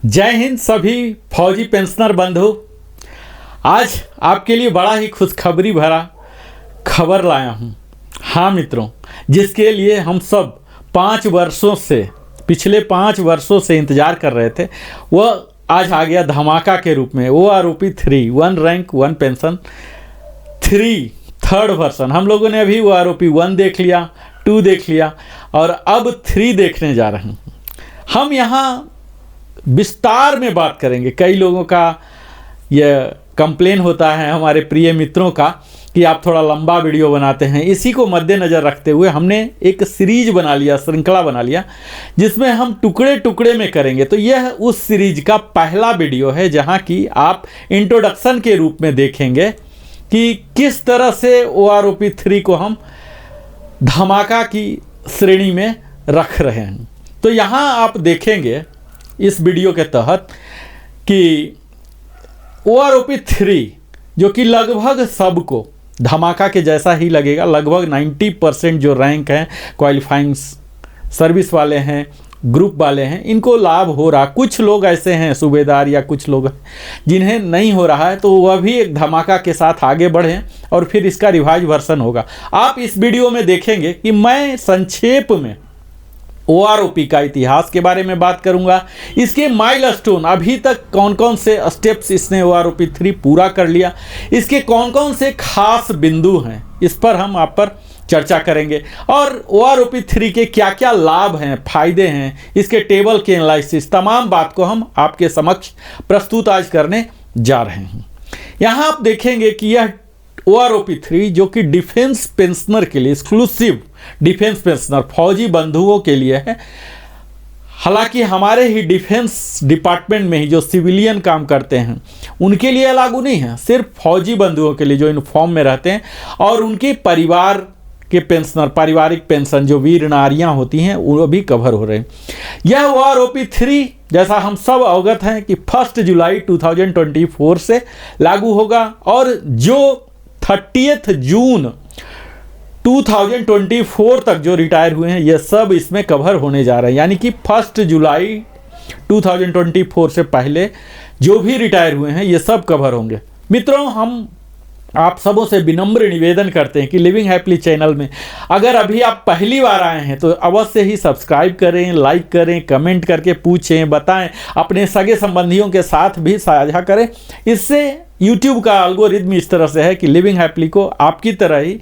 जय हिंद सभी फौजी पेंशनर बंधु। आज आपके लिए बड़ा ही खुशखबरी भरा खबर लाया हूँ। हाँ मित्रों, जिसके लिए हम सब पिछले 5 वर्षों से इंतज़ार कर रहे थे, वह आज आ गया धमाका के रूप में। वो आरोपी 3 1 रैंक 1 पेंशन 3 थर्ड वर्जन। हम लोगों ने अभी वो आरोपी 1 देख लिया, 2 देख लिया और अब 3 देखने जा रहे हैं। हम यहाँ विस्तार में बात करेंगे। कई लोगों का यह कंप्लेन होता है हमारे प्रिय मित्रों का कि आप थोड़ा लंबा वीडियो बनाते हैं। इसी को मद्देनज़र रखते हुए हमने एक सीरीज बना लिया, श्रृंखला बना लिया, जिसमें हम टुकड़े टुकड़े में करेंगे। तो यह उस सीरीज का पहला वीडियो है जहां कि आप इंट्रोडक्शन के रूप में देखेंगे कि किस तरह से OROP 3 को हम धमाका की श्रेणी में रख रहे हैं। तो यहाँ आप देखेंगे इस वीडियो के तहत कि OROP 3 जो कि लगभग सबको धमाका के जैसा ही लगेगा, लगभग 90% जो रैंक हैं, क्वालिफाइंग सर्विस वाले हैं, ग्रुप वाले हैं, इनको लाभ हो रहा। कुछ लोग ऐसे हैं सूबेदार या कुछ लोग जिन्हें नहीं हो रहा है, तो वह भी एक धमाका के साथ आगे बढ़ें और फिर इसका रिवाइज वर्सन होगा। आप इस वीडियो में देखेंगे कि मैं संक्षेप में OROP का इतिहास के बारे में बात करूंगा, इसके माइलस्टोन, अभी तक कौन कौन से स्टेप्स इसने OROP 3 पूरा कर लिया, इसके कौन कौन से खास बिंदु हैं, इस पर हम आप पर चर्चा करेंगे। और OROP 3 के क्या क्या लाभ हैं, फायदे हैं, इसके टेबल के एनालिसिस, तमाम बात को हम आपके समक्ष प्रस्तुत आज करने जा रहे हैं। यहाँ आप देखेंगे कि यह OROP 3 जो कि डिफेंस पेंशनर के लिए, एक्सक्लूसिव डिफेंस पेंशनर फौजी बंधुओं के लिए है। हालांकि हमारे ही डिफेंस डिपार्टमेंट में ही जो सिविलियन काम करते हैं उनके लिए लागू नहीं है, सिर्फ फौजी बंधुओं के लिए जो यूनिफॉर्म में रहते हैं और उनके परिवार के पेंशनर, पारिवारिक पेंशन जो वीर नारियां होती हैं, वो भी कवर हो रहे हैं। यह OROP 3 जैसा हम सब अवगत हैं कि 1 जुलाई 2024 से लागू होगा और जो 30 जून 2024 तक जो रिटायर हुए हैं, ये सब इसमें कवर होने जा रहे हैं। यानी कि 1 जुलाई 2024 से पहले जो भी रिटायर हुए हैं, ये सब कवर होंगे। मित्रों, हम आप सबों से विनम्र निवेदन करते हैं कि लिविंग हैप्पीली चैनल में अगर अभी आप पहली बार आए हैं तो अवश्य ही सब्सक्राइब करें, लाइक करें, कमेंट करके पूछें, बताएं, अपने सगे संबंधियों के साथ भी साझा करें। इससे YouTube का एल्गोरिथम इस तरह से है कि लिविंग हैप्पीली को आपकी तरह ही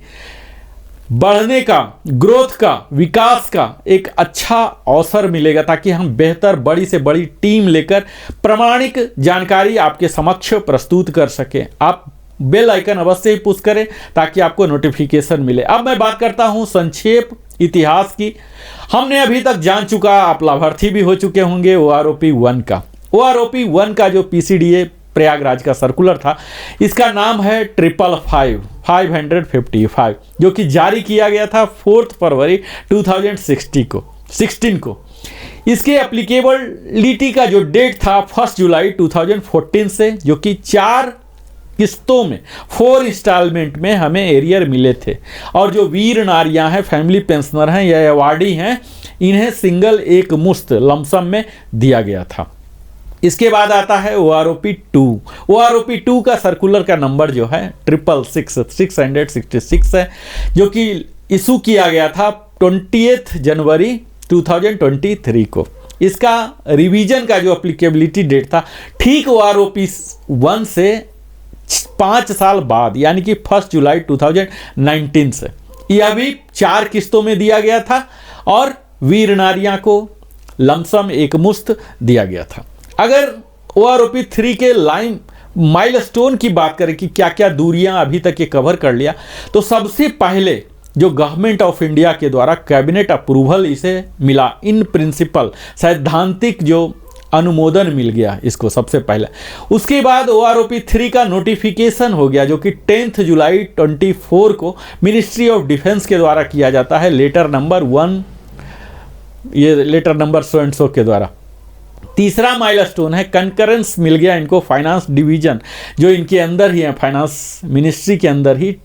बढ़ने का, ग्रोथ का, विकास का एक अच्छा अवसर मिलेगा, ताकि हम बेहतर, बड़ी से बड़ी टीम लेकर प्रामाणिक जानकारी आपके समक्ष प्रस्तुत कर सकें। आप बेल आइकन अवश्य ही पुश करें ताकि आपको नोटिफिकेशन मिले। अब मैं बात करता हूं संक्षेप इतिहास की। हमने अभी तक जान चुका, आप लाभार्थी भी हो चुके होंगे OROP 1 का। OROP 1 का जो PCDA प्रयागराज का सर्कुलर था, इसका नाम है 555 जो कि जारी किया गया था 4 फरवरी 2016 को। इसके एप्लीकेबिलिटी का जो डेट था 1 जुलाई 2014 से, जो कि 4 किस्तों में 4 इंस्टॉलमेंट में हमें एरियर मिले थे। और जो वीर नारियां हैं, फैमिली पेंशनर हैं या अवार्डी हैं, इन्हें सिंगल एक मुश्त लमसम में दिया गया था। इसके बाद आता है OROP 2। OROP 2 का सर्कुलर का नंबर जो है 666 है, जो कि इशू किया गया था 20 जनवरी 2023 को। इसका रिवीजन का जो एप्लीकेबिलिटी डेट था ठीक OROP 1 से 5 साल बाद, यानी कि 1 जुलाई 2019 से। यह भी 4 किस्तों में दिया गया था और वीर नारियां को लमसम एक मुश्त दिया गया था। अगर OROP 3 के लाइन माइलस्टोन की बात करें कि क्या क्या दूरियां अभी तक ये कवर कर लिया, तो सबसे पहले जो गवर्नमेंट ऑफ इंडिया के द्वारा कैबिनेट अप्रूवल इसे मिला, इन प्रिंसिपल सैद्धांतिक जो अनुमोदन मिल गया इसको सबसे पहले। उसके बाद OROP 3 का नोटिफिकेशन हो गया, जो कि 10 जुलाई 24 को मिनिस्ट्री ऑफ डिफेंस के द्वारा किया जाता है, लेटर नंबर 1, ये letter number so and so के द्वारा। तीसरा माइलस्टोन है कंकरेंस मिल गया इनको फाइनेंस डिवीजन, जो इनके अंदर ही है, फाइनेंस मिनिस्ट्री के अंदर ही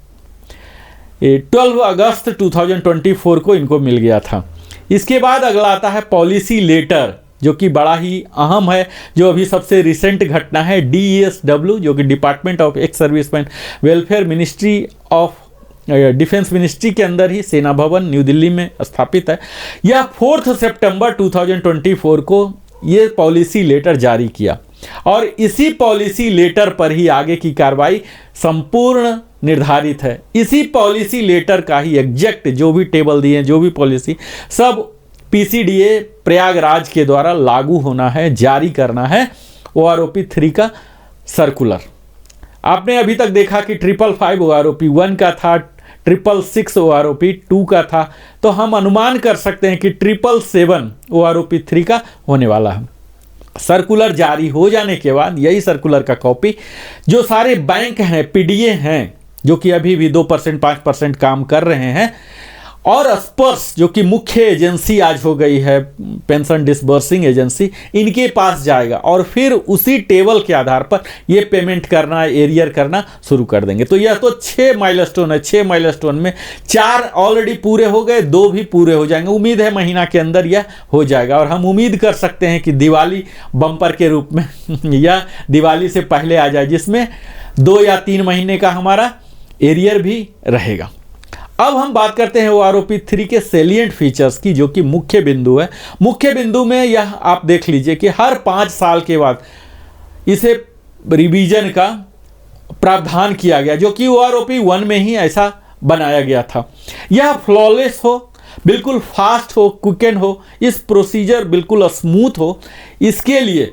12 अगस्त 2024 को इनको मिल गया था। इसके बाद अगला आता है पॉलिसी लेटर जो कि बड़ा ही अहम है, जो अभी सबसे रिसेंट घटना है। DESW जो कि department of ex serviceman welfare ministry of defence ministry के अंदर ही सेना भवन न्यू दिल्ली में स्थापित है। यह 4 सितंबर 2024 को ये पॉलिसी लेटर जारी किया और इसी पॉलिसी लेटर पर ही आगे की कार्रवाई संपूर्ण निर्धारित है। इसी पॉलिसी लेटर का ही एग्जैक्ट जो भी टेबल दिए, जो भी पॉलिसी, सब PCDA प्रयागराज के द्वारा लागू होना है, जारी करना है। OROP 3 का सर्कुलर आपने अभी तक देखा कि 555 OROP 1 का था, 666 OROP 2 का था, तो हम अनुमान कर सकते हैं कि 777 OROP 3 का होने वाला है। सर्कुलर जारी हो जाने के बाद यही सर्कुलर का कॉपी जो सारे बैंक हैं, PDA हैं, जो कि अभी भी 2% 5% काम कर रहे हैं, और स्पर्श जो कि मुख्य एजेंसी आज हो गई है, पेंशन डिसबर्सिंग एजेंसी, इनके पास जाएगा और फिर उसी टेबल के आधार पर ये पेमेंट करना, एरियर करना शुरू कर देंगे। तो यह तो 6 माइलस्टोन है। 6 माइलस्टोन में 4 ऑलरेडी पूरे हो गए, 2 भी पूरे हो जाएंगे। उम्मीद है महीना के अंदर यह हो जाएगा और हम उम्मीद कर सकते हैं कि दिवाली बम्पर के रूप में या दिवाली से पहले आ जाए, जिसमें 2 या 3 महीने का हमारा एरियर भी रहेगा। अब हम बात करते हैं OROP 3 के सेलिएंट फीचर्स की, जो कि मुख्य बिंदु है। मुख्य बिंदु में यह आप देख लीजिए कि हर 5 साल के बाद इसे रिवीजन का प्रावधान किया गया, जो कि OROP 1 में ही ऐसा बनाया गया था। यह फ्लॉलेस हो, बिल्कुल फास्ट हो, क्विकन हो, इस प्रोसीजर बिल्कुल स्मूथ हो, इसके लिए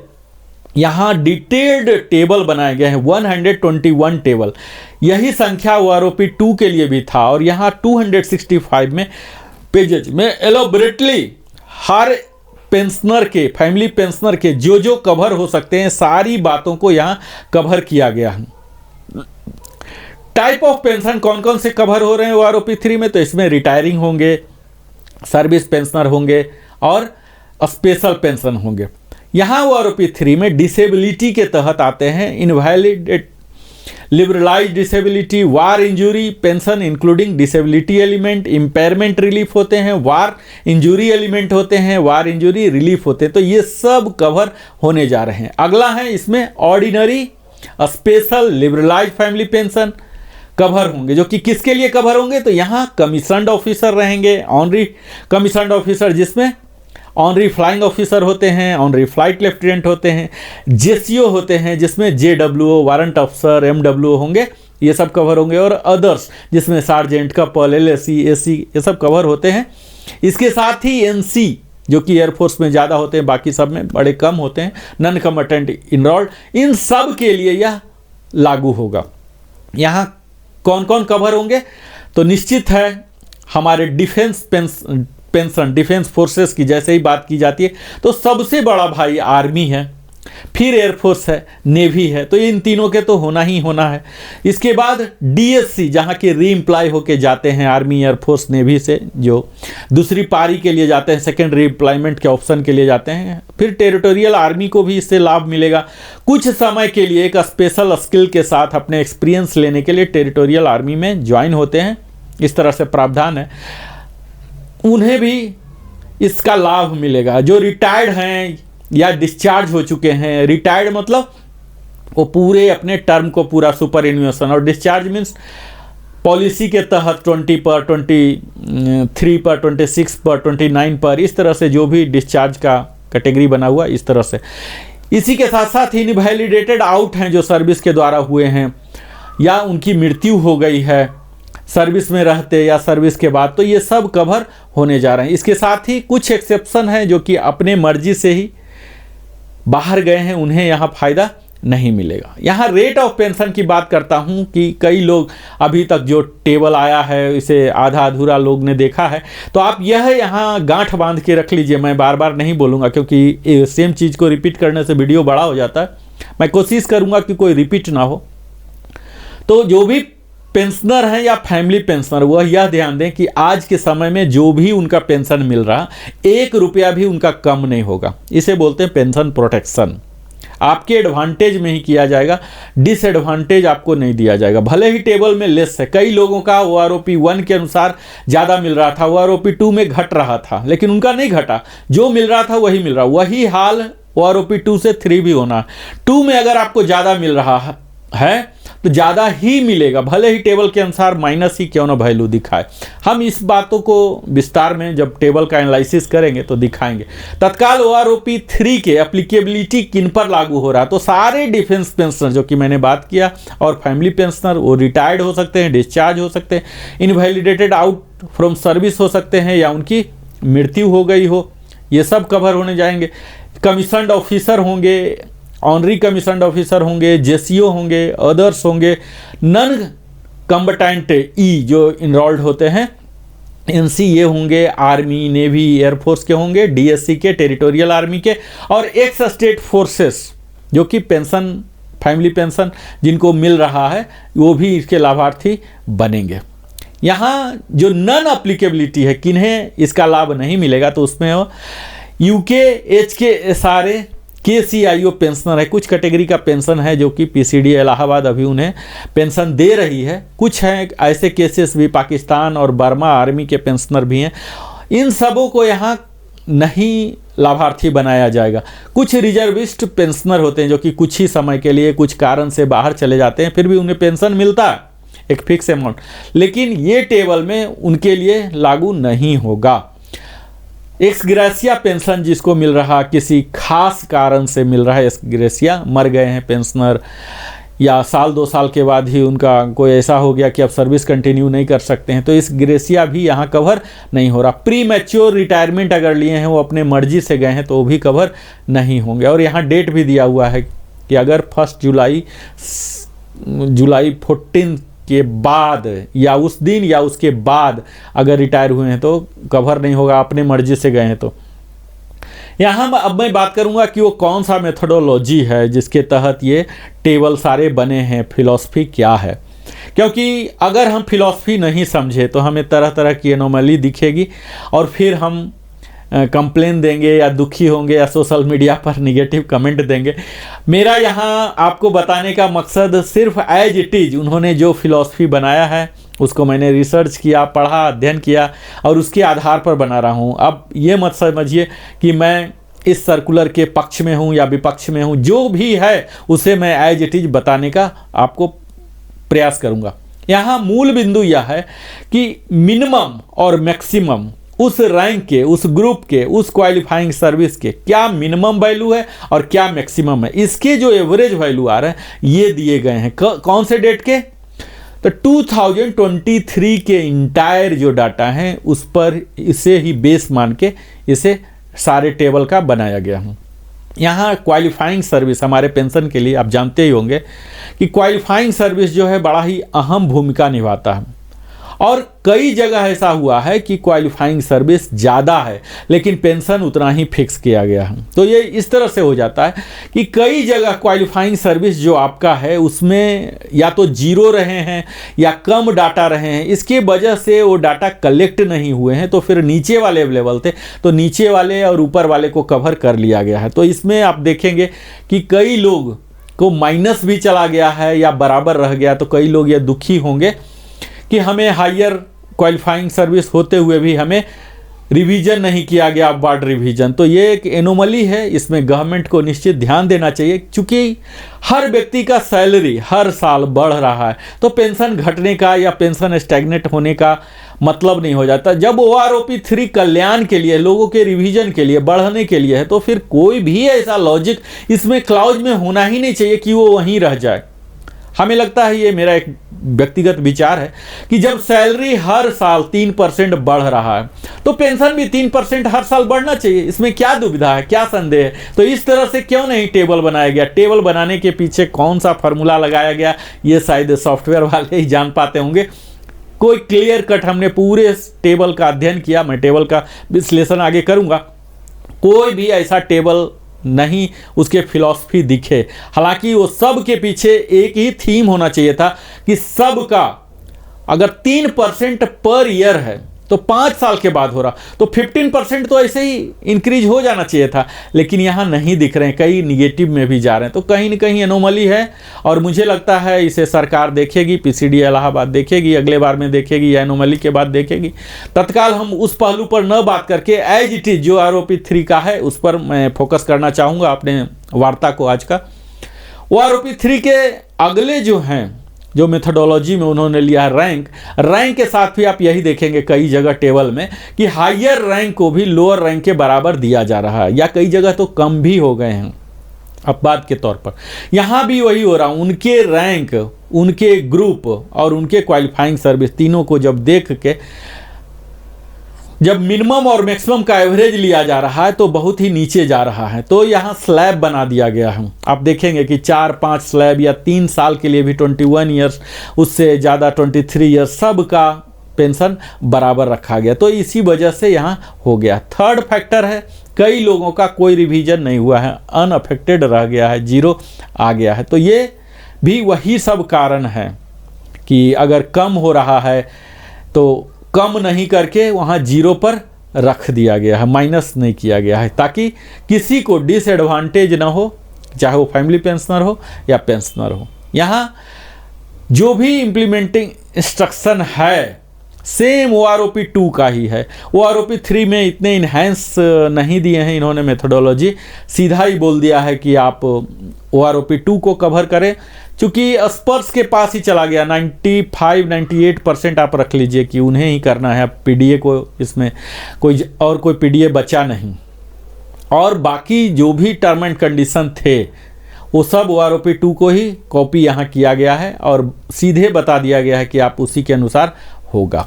यहाँ डिटेल्ड टेबल बनाए गए हैं, 121 टेबल। यही संख्या OROP 2 के लिए भी था और यहाँ 265 में पेजेज में एलोबरेटली हर पेंशनर के, फैमिली पेंशनर के जो कवर हो सकते हैं, सारी बातों को यहाँ कवर किया गया है। टाइप ऑफ पेंशन कौन कौन से कवर हो रहे हैं OROP 3 में, तो इसमें रिटायरिंग होंगे, सर्विस पेंशनर होंगे और स्पेशल पेंशन होंगे। यहाँ OROP 3 में डिसेबिलिटी के तहत आते हैं invalid, liberalise disability, war injury pension including disability element, impairment relief होते हैं, वार इंजरी एलिमेंट होते हैं, वार इंजरी रिलीफ होते हैं। तो ये सब कवर होने जा रहे हैं। अगला है इसमें ordinary, special, liberalise family pension cover होंगे, जो कि किसके लिए कवर होंगे, तो यहाँ कमीशन्ड ऑफिसर रहेंगे, ऑनरी कमीशन्ड ऑफिसर, जिसमें ऑनरी फ्लाइंग ऑफिसर होते हैं, ऑनरी फ्लाइट लेफ्टिनेंट होते हैं, JCO होते हैं, जिसमें JWO वारंट ऑफिसर, MWO होंगे, ये सब कवर होंगे, और अदर्स जिसमें सार्जेंट, कपल, LSC, AC ये सब कवर होते हैं। इसके साथ ही NC जो कि एयरफोर्स में ज़्यादा होते हैं, बाकी सब में बड़े कम होते हैं, नॉन कम्बैटेंट इनरोल्ड, इन सब के लिए यह लागू होगा। यहाँ कौन कौन कवर होंगे, तो निश्चित है हमारे पेंशन डिफेंस फोर्सेस की जैसे ही बात की जाती है तो सबसे बड़ा भाई आर्मी है, फिर एयरफोर्स है, नेवी है, तो इन तीनों के तो होना ही होना है। इसके बाद DSC जहाँ के री एम्प्लॉय होके जाते हैं आर्मी, एयरफोर्स, नेवी से, जो दूसरी पारी के लिए जाते हैं, सेकेंड री एम्प्लॉयमेंट के ऑप्शन के लिए जाते हैं। फिर टेरिटोरियल आर्मी को भी इससे लाभ मिलेगा, कुछ समय के लिए एक स्पेशल स्किल के साथ अपने एक्सपीरियंस लेने के लिए टेरिटोरियल आर्मी में ज्वाइन होते हैं। इस तरह से प्रावधान है, उन्हें भी इसका लाभ मिलेगा। जो रिटायर्ड हैं या डिस्चार्ज हो चुके हैं, रिटायर्ड मतलब वो पूरे अपने टर्म को पूरा सुपर एन्युएशन, और डिस्चार्ज मीन्स पॉलिसी के तहत 20 पर, 23 पर, 26 पर, 29 पर, इस तरह से जो भी डिस्चार्ज का कैटेगरी बना हुआ, इस तरह से। इसी के साथ साथ इनवैलिडेटेड आउट हैं जो सर्विस के द्वारा हुए हैं या उनकी मृत्यु हो गई है सर्विस में रहते या सर्विस के बाद, तो ये सब कवर होने जा रहे हैं। इसके साथ ही कुछ एक्सेप्शन हैं जो कि अपने मर्जी से ही बाहर गए हैं, उन्हें यहाँ फ़ायदा नहीं मिलेगा। यहाँ रेट ऑफ पेंशन की बात करता हूँ कि कई लोग अभी तक जो टेबल आया है इसे आधा अधूरा लोग ने देखा है, तो आप यह यहाँ गांठ बांध के रख लीजिए। मैं बार बार नहीं बोलूँगा क्योंकि सेम चीज़ को रिपीट करने से वीडियो बड़ा हो जाता है। मैं कोशिश करूँगा कि कोई रिपीट ना हो। तो जो भी पेंशनर हैं या फैमिली पेंशनर, वह यह ध्यान दें कि आज के समय में जो भी उनका पेंशन मिल रहा, 1 रुपया भी उनका कम नहीं होगा। इसे बोलते हैं पेंशन प्रोटेक्शन। आपके एडवांटेज में ही किया जाएगा, डिसएडवांटेज आपको नहीं दिया जाएगा। भले ही टेबल में लेस है, कई लोगों का OROP 1 के अनुसार ज़्यादा मिल रहा था, OROP 2 में घट रहा था, लेकिन उनका नहीं घटा, जो मिल रहा था वही मिल रहा। वही हाल OROP 2 से 3 भी होना। 2 में अगर आपको ज़्यादा मिल रहा है तो ज़्यादा ही मिलेगा, भले ही टेबल के अनुसार माइनस ही क्यों ना वैल्यू दिखाए। हम इस बातों को विस्तार में जब टेबल का एनालिसिस करेंगे तो दिखाएंगे। तत्काल OROP 3 के एप्लीकेबिलिटी किन पर लागू हो रहा है, तो सारे डिफेंस पेंशनर जो कि मैंने बात किया और फैमिली पेंशनर, वो रिटायर्ड हो सकते हैं, डिस्चार्ज हो सकते हैं, इनवैलिडेटेड आउट फ्रॉम सर्विस हो सकते हैं, या उनकी मृत्यु हो गई हो, ये सब कवर होने जाएंगे। कमीशन्ड ऑफिसर होंगे, ऑनरी कमीशन्ड ऑफिसर होंगे, जेसीओ होंगे, अदर्स होंगे, नन कम्बटेंट जो इनरोल्ड होते हैं, एनसी ये होंगे, आर्मी, नेवी, एयरफोर्स के होंगे, डीएससी के, टेरिटोरियल आर्मी के, और एक्स स्टेट फोर्सेस जो कि पेंशन, फैमिली पेंशन जिनको मिल रहा है वो भी इसके लाभार्थी बनेंगे। यहाँ जो नन अप्लीकेबिलिटी है, किन्हें इसका लाभ नहीं मिलेगा, तो उसमें यूके, HK, KCIO पेंशनर है। कुछ कैटेगरी का पेंशन है जो कि PCD इलाहाबाद अभी उन्हें पेंशन दे रही है। कुछ हैं ऐसे केसेस भी, पाकिस्तान और बर्मा आर्मी के पेंशनर भी हैं। इन सबों को यहाँ नहीं लाभार्थी बनाया जाएगा। कुछ रिजर्विस्ट पेंशनर होते हैं जो कि कुछ ही समय के लिए कुछ कारण से बाहर चले जाते हैं, फिर भी उन्हें पेंशन मिलता है एक फिक्स अमाउंट, लेकिन ये टेबल में उनके लिए लागू नहीं होगा। एक्स ग्रेसिया पेंशन जिसको मिल रहा, किसी खास कारण से मिल रहा है एक्स ग्रेसिया, मर गए हैं पेंशनर, या साल 2 साल के बाद ही उनका कोई ऐसा हो गया कि अब सर्विस कंटिन्यू नहीं कर सकते हैं, तो इस ग्रेसिया भी यहाँ कवर नहीं हो रहा। प्री मैच्योर रिटायरमेंट अगर लिए हैं, वो अपने मर्जी से गए हैं, तो वो भी कवर नहीं होंगे। और यहाँ डेट भी दिया हुआ है कि अगर 1 जुलाई 14 के बाद या उस दिन या उसके बाद अगर रिटायर हुए हैं तो कवर नहीं होगा, अपने मर्जी से गए हैं तो। यहाँ अब मैं बात करूँगा कि वो कौन सा मेथोडोलॉजी है जिसके तहत ये टेबल सारे बने हैं, फिलॉसफी क्या है। क्योंकि अगर हम फिलॉसफी नहीं समझे तो हमें तरह तरह की एनोमली दिखेगी और फिर हम कंप्लेन देंगे या दुखी होंगे या सोशल मीडिया पर निगेटिव कमेंट देंगे। मेरा यहाँ आपको बताने का मकसद सिर्फ एज इट इज़ उन्होंने जो फिलॉसफी बनाया है उसको मैंने रिसर्च किया, पढ़ा, अध्ययन किया और उसके आधार पर बना रहा हूँ। अब ये मत समझिए कि मैं इस सर्कुलर के पक्ष में हूँ या विपक्ष में हूँ, जो भी है उसे मैं एज इट इज़ बताने का आपको प्रयास करूँगा। यहाँ मूल बिंदु यह है कि मिनिमम और मैक्सिमम उस रैंक के, उस ग्रुप के, उस क्वालिफाइंग सर्विस के क्या मिनिमम वैल्यू है और क्या मैक्सिमम है, इसके जो एवरेज वैल्यू आ रहे हैं ये दिए गए हैं। कौन से डेट के, तो 2023 के इंटायर जो डाटा हैं उस पर इसे ही बेस मान के इसे सारे टेबल का बनाया गया है। यहाँ क्वालिफाइंग सर्विस हमारे पेंशन के लिए आप जानते ही होंगे कि क्वालिफाइंग सर्विस जो है बड़ा ही अहम भूमिका निभाता है और कई जगह ऐसा हुआ है कि क्वालिफाइंग सर्विस ज़्यादा है लेकिन पेंशन उतना ही फिक्स किया गया है। तो ये इस तरह से हो जाता है कि कई जगह क्वालिफाइंग सर्विस जो आपका है उसमें या तो जीरो रहे हैं या कम डाटा रहे हैं, इसके वजह से वो डाटा कलेक्ट नहीं हुए हैं, तो फिर नीचे वाले अवेलेबल थे तो नीचे वाले और ऊपर वाले को कवर कर लिया गया है। तो इसमें आप देखेंगे कि कई लोग को माइनस भी चला गया है या बराबर रह गया, तो कई लोग ये दुखी होंगे कि हमें हायर क्वालिफाइंग सर्विस होते हुए भी हमें रिवीजन नहीं किया गया, अपवार्ड रिवीजन। तो ये एक एनोमली है, इसमें गवर्नमेंट को निश्चित ध्यान देना चाहिए क्योंकि हर व्यक्ति का सैलरी हर साल बढ़ रहा है तो पेंशन घटने का या पेंशन स्टैग्नेट होने का मतलब नहीं हो जाता। जब OROP 3 कल्याण के लिए, लोगों के रिवीजन के लिए, बढ़ने के लिए है तो फिर कोई भी ऐसा लॉजिक इसमें क्लाउज में होना ही नहीं चाहिए कि वो वहीं रह जाए। हमें लगता है, ये मेरा एक व्यक्तिगत विचार है कि जब सैलरी हर साल 3% बढ़ रहा है तो पेंशन भी 3% हर साल बढ़ना चाहिए। इसमें क्या दुविधा है, क्या संदेह है? तो इस तरह से क्यों नहीं टेबल बनाया गया? टेबल बनाने के पीछे कौन सा फार्मूला लगाया गया ये शायद सॉफ्टवेयर वाले ही जान पाते होंगे। कोई क्लियर कट हमने पूरे टेबल का अध्ययन किया, मैं टेबल का विश्लेषण आगे करूंगा। कोई भी ऐसा टेबल नहीं उसके फिलॉसफी दिखे। हालांकि वो सब के पीछे एक ही थीम होना चाहिए था कि सबका अगर 3% पर ईयर है तो 5 साल के बाद हो रहा, तो 15% तो ऐसे ही इंक्रीज हो जाना चाहिए था, लेकिन यहाँ नहीं दिख रहे हैं, कई निगेटिव में भी जा रहे हैं। तो कहीं ना कहीं एनोमली है और मुझे लगता है इसे सरकार देखेगी, पीसीडी इलाहाबाद देखेगी, अगले बार में देखेगी या एनोमली के बाद देखेगी। तत्काल हम उस पहलू पर न बात करके एज इट इज जो आरोपी 3 का है उस पर मैं फोकस करना चाहूँगा अपने वार्ता को आज का। वो आरोपी 3 के अगले जो हैं, जो मेथोडोलॉजी में उन्होंने लिया है रैंक के साथ भी आप यही देखेंगे कई जगह टेबल में कि हायर रैंक को भी लोअर रैंक के बराबर दिया जा रहा है, या कई जगह तो कम भी हो गए हैं अपवाद के तौर पर। यहाँ भी वही हो रहा, उनके रैंक, उनके ग्रुप और उनके क्वालिफाइंग सर्विस तीनों को जब देख के जब मिनिमम और मैक्सिमम का एवरेज लिया जा रहा है तो बहुत ही नीचे जा रहा है। तो यहाँ स्लैब बना दिया गया है, आप देखेंगे कि 4-5 स्लैब या 3 साल के लिए भी 21 ईयर्स, उससे ज़्यादा 23 ईयर्स, सब का पेंशन बराबर रखा गया। तो इसी वजह से यहाँ हो गया। थर्ड फैक्टर है, कई लोगों का कोई रिवीजन नहीं हुआ है, अनअफेक्टेड रह गया है, 0 आ गया है। तो ये भी वही सब कारण है कि अगर कम हो रहा है तो कम नहीं करके वहाँ 0 पर रख दिया गया है, माइनस नहीं किया गया है, ताकि किसी को डिसएडवांटेज ना हो, चाहे वो फैमिली पेंशनर हो या पेंशनर हो। यहाँ जो भी इम्प्लीमेंटिंग इंस्ट्रक्शन है सेम वो आरोपी 2 का ही है। वो आरोपी 3 में इतने इन्हेंस नहीं दिए हैं इन्होंने मेथोडोलॉजी, सीधा ही बोल दिया है कि आप वो आरोपी 2 को कवर करें, चूँकि स्पर्श के पास ही चला गया। 95-98% आप रख लीजिए कि उन्हें ही करना है, पीडीए को इसमें कोई पीडीए बचा नहीं। और बाकी जो भी टर्म एंड कंडीशन थे वो सब वो आरोपी 2 को ही कॉपी यहाँ किया गया है और सीधे बता दिया गया है कि आप उसी के अनुसार होगा।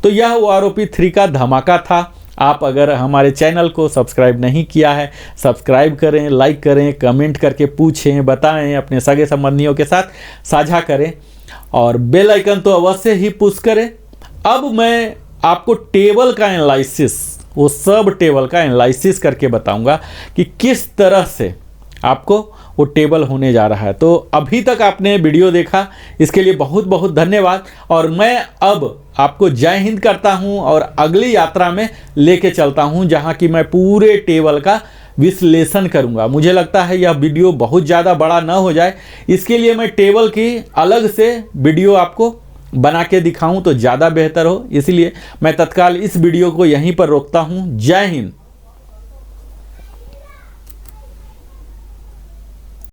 तो यह वो आरोपी 3 का धमाका था। आप अगर हमारे चैनल को सब्सक्राइब नहीं किया है, सब्सक्राइब करें, लाइक करें, कमेंट करके पूछें, बताएं, अपने सगे संबंधियों के साथ साझा करें और बेल आइकन तो अवश्य ही पुश करें। अब मैं आपको टेबल का एनालिसिस, वो सब टेबल का एनालिसिस करके बताऊंगा कि किस तरह से आपको वो टेबल होने जा रहा है। तो अभी तक आपने वीडियो देखा, इसके लिए बहुत बहुत धन्यवाद। और मैं अब आपको जय हिंद करता हूं और अगली यात्रा में लेके चलता हूं जहां कि मैं पूरे टेबल का विश्लेषण करूंगा। मुझे लगता है यह वीडियो बहुत ज़्यादा बड़ा ना हो जाए, इसके लिए मैं टेबल की अलग से वीडियो आपको बना के दिखाऊं तो ज़्यादा बेहतर हो। इसलिए मैं तत्काल इस वीडियो को यहीं पर रोकता हूं। जय हिंद।